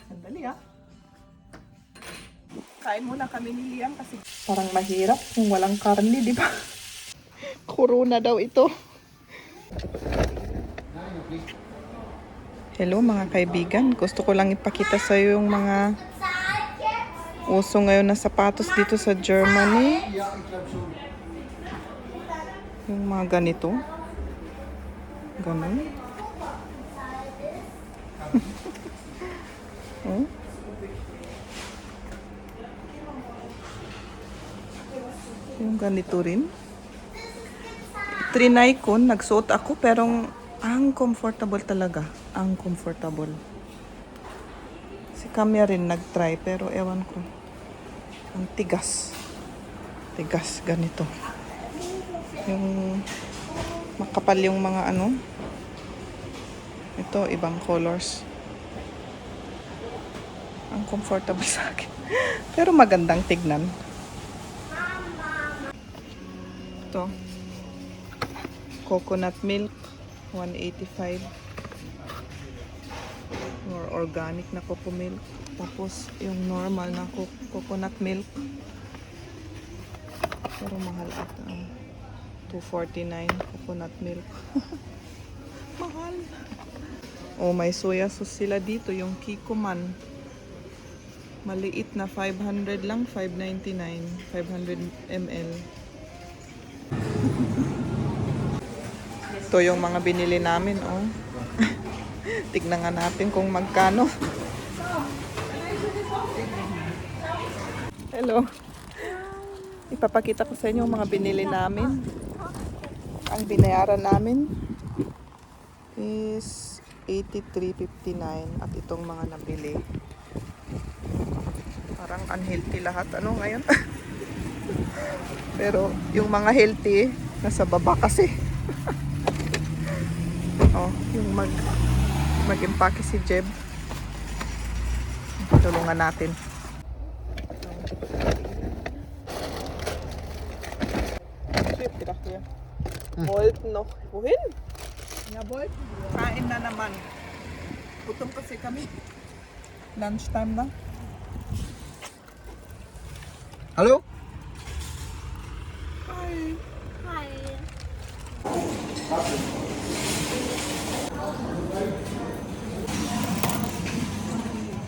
Sandali ah. Kain muna kami ni Liam kasi parang mahirap kung walang karne, di ba? Corona daw ito. Hello mga kaibigan. Gusto ko lang ipakita sa iyo yung mga uso ngayon na sapatos dito sa Germany. Yung mga ganito. Ganun. Oh. Yung ganito rin. Trinay ko, nagsuot ako pero ang comfortable talaga. Ang comfortable. Si Kamya rin nagtry pero ewan ko. Ang tigas. Tigas ganito. Yung makapal yung mga ano. Ito ibang colors. Ang comfortable sa akin. Pero magandang tignan. Ito. Coconut milk. 185. Or organic na coco milk. Tapos yung normal na coconut milk. Pero mahal ata. 249 coconut milk. Mahal. Oh, may soya sauce sila dito. Yung Kikoman. Maliit na 500 lang. 599. 500 ml. Ito yung mga binili namin, oh. Tignan nga natin kung magkano. Hello. Ipapakita ko sa inyo yung mga binili namin. Ang binayaran namin is 83.59 at itong mga nabili. Parang unhealthy lahat. Ano ngayon? Pero yung mga healthy, nasa baba kasi. Oh, yung mag-impake si Jeb. Tulungan natin. Volt noch. Wohin? Ja, Volt. Kain na naman. Gutom kasi kami. Lunchtime na. Hallo? Hi. Hi.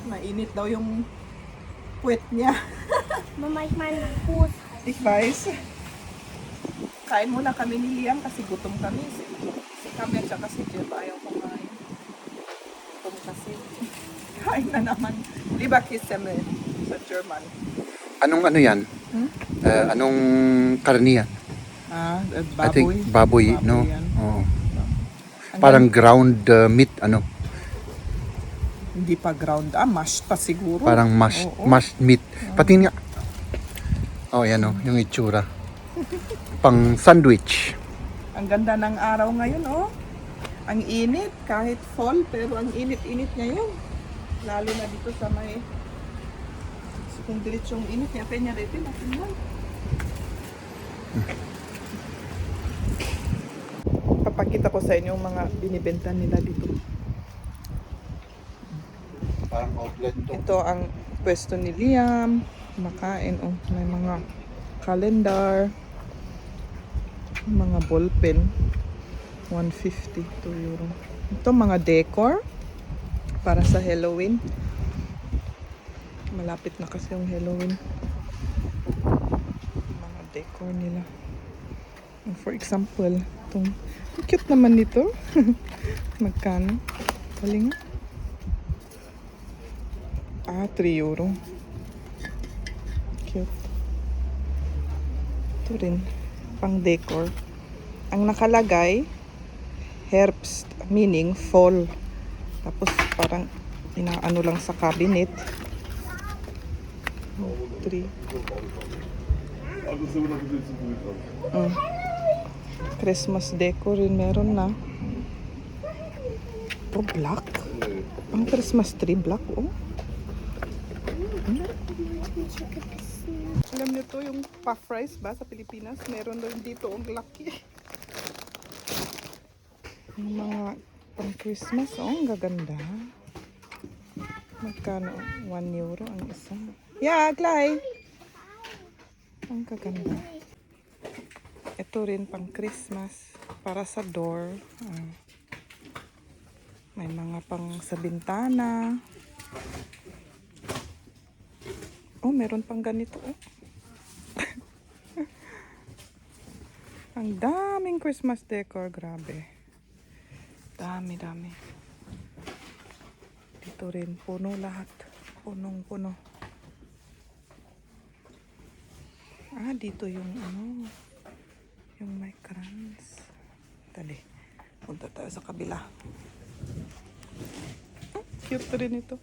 Mainit daw yung puwet niya. Mama, ich meine mein Fuß. Ich weiß. Kain muna kami ni Liam kasi gutom kami. Si Kami at saka si Jeff ayaw kumain. Gutom kasi. Kain na naman. Leberkäse sa German. Anong ano yan? Anong karne yan? Baboy. I think baboy, no? Yan. Oo. Parang ground meat, ano? Hindi pa ground. Mashed pa siguro. Parang mashed, Oo. mashed meat. Pati nga. Oh, yan oh, yung itsura. Pang sandwich. Ang ganda ng araw ngayon, oh. Ang init, kahit fall, pero ang init-init ngayon. Lalo na dito sa may... So, kung diretsong init, kaya penya rin, natin lang. Papakita ko sa inyo yung mga binibenta nila dito. Parang outlet to. Ito ang pwesto ni Liam. Makain, oh. May mga calendar. Mga ballpen. 150 €2. Ito mga decor. Para sa Halloween. Malapit na kasi yung Halloween. Mga decor nila. For example, itong cute naman nito. Magkano? Galing. 3 €. Cute. Ito rin. Pang decor. Ang nakalagay, herbst, meaning fall. Tapos parang inaano lang sa cabinet. 3. Christmas decor rin meron na. Oh, black. Ang Christmas tree, black, oh. Alam niyo to, yung puff rice ba sa Pilipinas? Meron doon dito, ang laki. Yung mga pang Christmas, oh, ang gaganda. Magkano? 1 euro ang isa. Yeah, Clay! Ang kaganda. Ito rin pang Christmas. Para sa door. May mga pang sa bintana. Oh, meron pang ganito. Oh. Ang daming Christmas decor. Grabe. Dami. Dito rin. Puno lahat. Punong-puno. Dito yung ano. Yung may crayons. Dali. Punta tayo sa kabila. Oh, cute rin ito.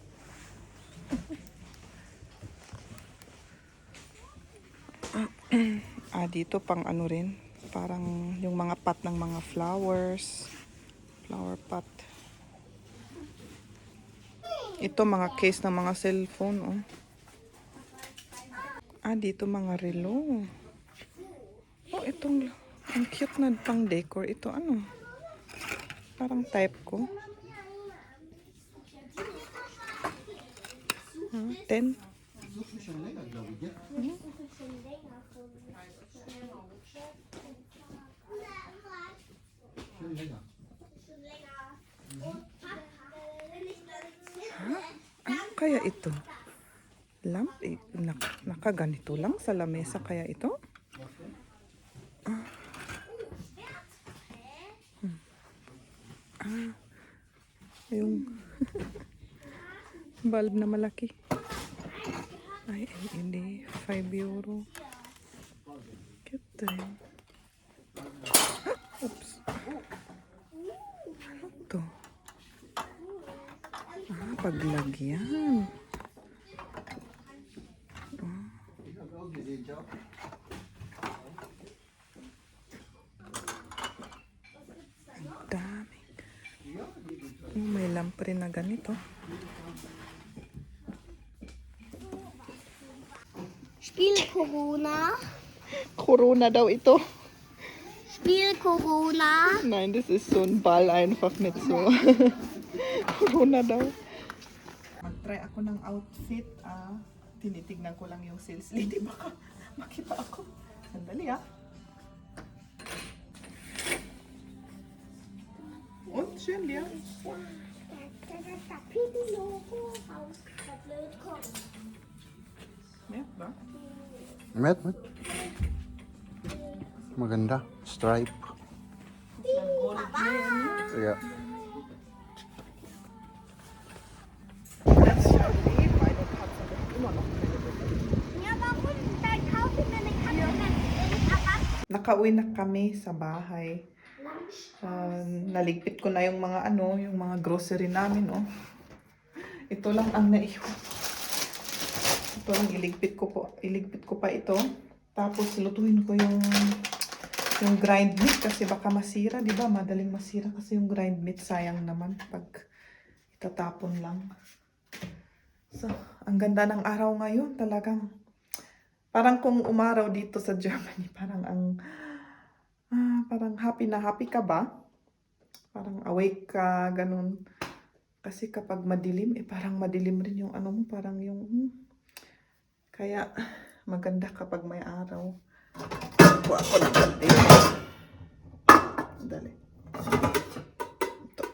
Dito pang ano rin. Parang yung mga pot ng mga flowers. Flower pot. Ito mga case ng mga cellphone. Oh. Dito mga relo. Oh, itong ang cute na pang decor. Ito ano? Parang type ko. 10. Ano kaya ito? Lamp? Nakaganito lang sa lamesa kaya ito? Yung bulb na malaki. Ay, hindi. 5 euro. Cute rin. Oops. Ano to? Paglagyan. Ang dami. May lamp rin na ganito. Spiel Corona. Corona daw ito. Spiel Corona. Nein, das ist so ein Ball einfach mit so. Corona daw. Mag-try ako ng outfit. Tinitignan ko lang yung sales lady. Baka makita ako. Sandali Und schön, ja. Ja, ba? Met. Maganda. Stripe. Yeah. Das ist ja okay, meine Katze hat immer noch keine Bewegung. Ja, warum? Dann kaufe ich mir eine Katze mit Erwachsenen. Nakauwi na kami sa bahay. Naligpit ko na yung mga yung mga grocery namin, oh. Ito lang ang naiwan. Ito ang iligpit ko pa ito. Tapos lutuin ko yung grind meat kasi baka masira, di ba? Madaling masira kasi yung grind meat, sayang naman pag itatapon lang. So, ang ganda ng araw ngayon, talagang parang kung umaraw dito sa Germany, parang happy na happy ka ba? Parang awake ka, ganun. Kasi kapag madilim, parang madilim rin yung mo, parang yung kaya maganda kapag may araw. Kuha ko ng konti. Dali. Ito.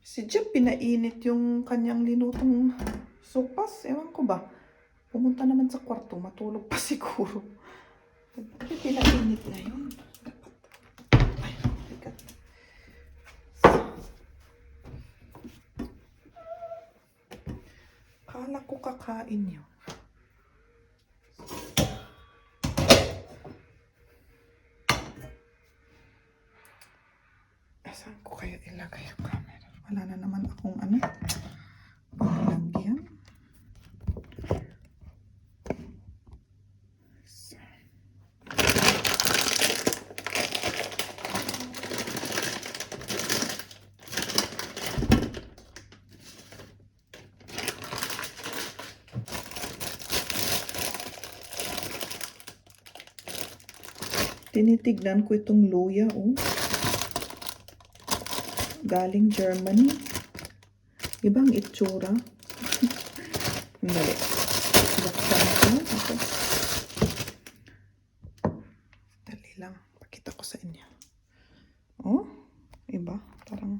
Si Jeff, pinainit yung kanyang linutong sopas. Ewan ko ba? Pumunta naman sa kwarto, matulog pa siguro. Pinainit na yun. Ay, bigat. Kala ko kakain yun. Saan ko kaya ilagay yung camera? Wala na naman akong panglagyan. Tinitignan ko itong luya, oh. Galing Germany. Ibang itsura. Mali. Buksan ko. Tapos, dali lang. Pakita ko sa inyo. Oh, iba. Parang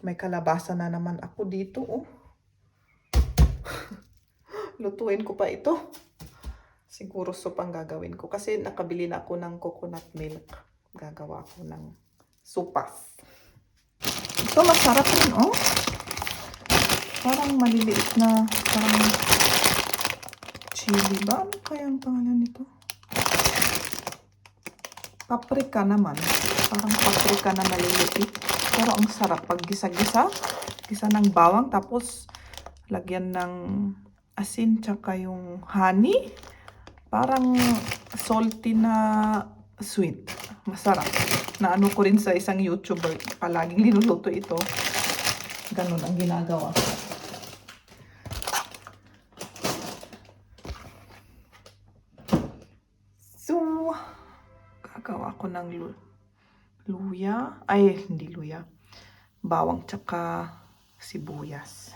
may kalabasa na naman ako dito, oh. Lutuin ko pa ito. Siguro soup ang gagawin ko. Kasi nakabili na ako ng coconut milk. Gagawa ako ng sopas. Ito masarap rin, oh. Parang maliliit na, parang chili ba? Ano kaya ang pangalan nito? Paprika naman. Parang paprika na maliliit. Pero ang sarap pag gisa-gisa. Gisa ng bawang. Tapos lagyan ng asin tsaka yung honey. Parang salty na sweet. Masarap. Naano ko rin sa isang YouTuber. Palaging niluluto ito. Ganun ang ginagawa. So, gagawa ko ng luya. Ay, hindi luya. Bawang tsaka sibuyas.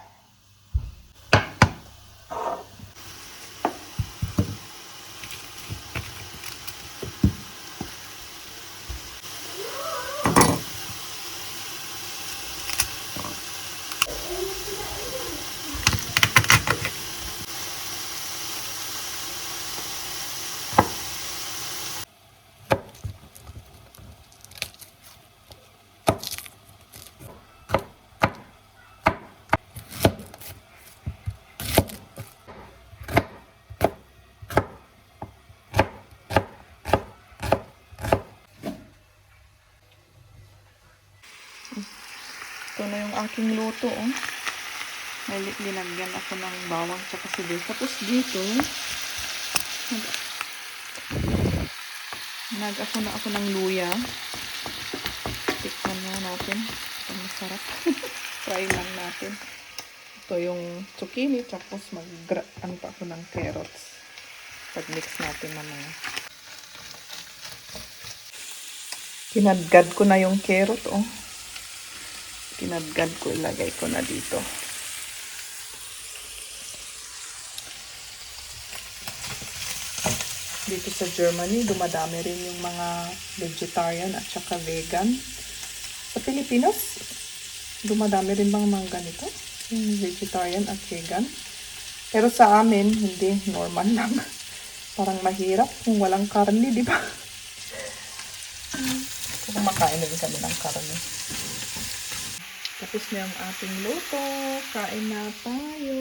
Ito na yung aking luto, oh. May linagyan ako ng bawang tsaka sibuyas. Tapos dito, nag-ako na ako ng luya. Tikman na natin. Ito masarap. Try lang natin. Ito yung zucchini. Tapos ano pa ako ng carrots. Pag-mix natin mamaya. Kinadgad ko na yung carrot, oh. Kinadgad ko, ilagay ko na dito. Dito sa Germany, dumadami rin yung mga vegetarian at saka vegan. Sa Pilipinas, dumadami rin bang mga ganito? Yung vegetarian at vegan. Pero sa amin, hindi. Normal lang. Parang mahirap kung walang karne, di ba? Kumakain na rin kami ng karne. Tapos na yung ating luto. Kain na tayo.